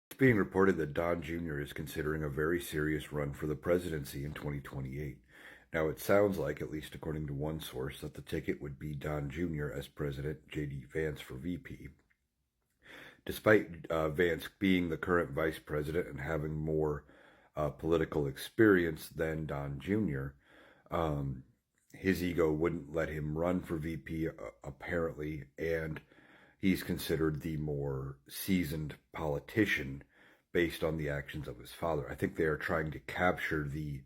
It's being reported that Don Jr. is considering a very serious run for the presidency in 2028. Now, it sounds like, at least according to one source, that the ticket would be Don Jr. as president, J.D. Vance for VP. Despite Vance being the current vice president and having more political experience than Don Jr., um, his ego wouldn't let him run for VP, apparently, and he's considered the more seasoned politician based on the actions of his father. I think they are trying to capture the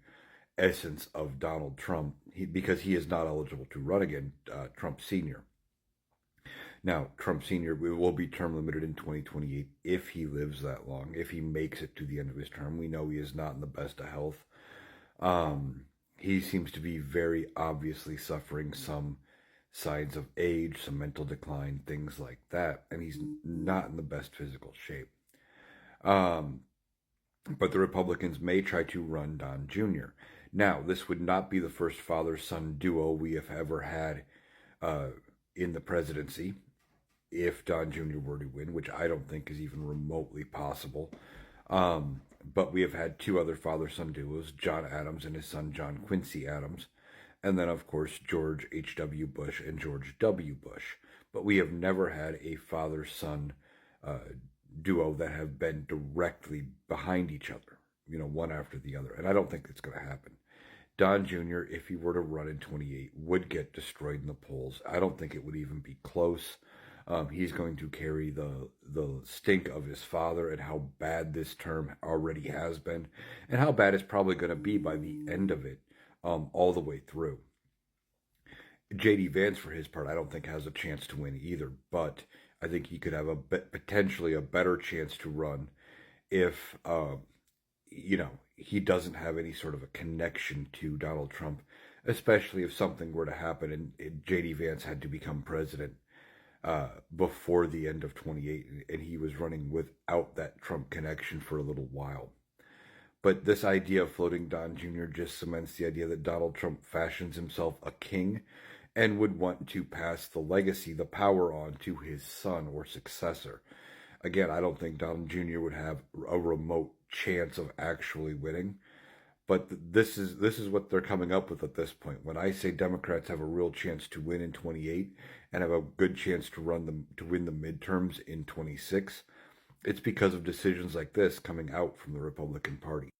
essence of Donald Trump because he is not eligible to run again, Trump Sr. Now, Trump Sr. will be term limited in 2028 if he lives that long, if he makes it to the end of his term. We know he is not in the best of health. He seems to be very obviously suffering some signs of age, some mental decline, things like that, and he's not in the best physical shape. Um, but the Republicans may try to run Don Jr. Now, this would not be the first father-son duo we have ever had uh, in the presidency if Don Jr. were to win, which I don't think is even remotely possible. But we have had two other father-son duos, John Adams and his son John Quincy Adams, and then, of course, George H.W. Bush and George W. Bush. But we have never had a father-son uh, duo that have been directly behind each other, one after the other. And I don't think it's going to happen. Don Jr., if he were to run in 28, would get destroyed in the polls. I don't think it would even be close. He's going to carry the stink of his father and how bad this term already has been, and how bad it's probably going to be by the end of it, all the way through. J.D. Vance, for his part, I don't think has a chance to win either, but I think he could have potentially a better chance to run if he doesn't have any sort of a connection to Donald Trump, especially if something were to happen and J.D. Vance had to become president before the end of 28, and he was running without that Trump connection for a little while. But this idea of floating Don Jr. just cements the idea that Donald Trump fashions himself a king and would want to pass the legacy, the power on to his son or successor. Again, I don't think Donald Jr. would have a remote chance of actually winning. But this is what they're coming up with at this point. When I say Democrats have a real chance to win in 28 and have a good chance to win the midterms in 26, it's because of decisions like this coming out from the Republican Party.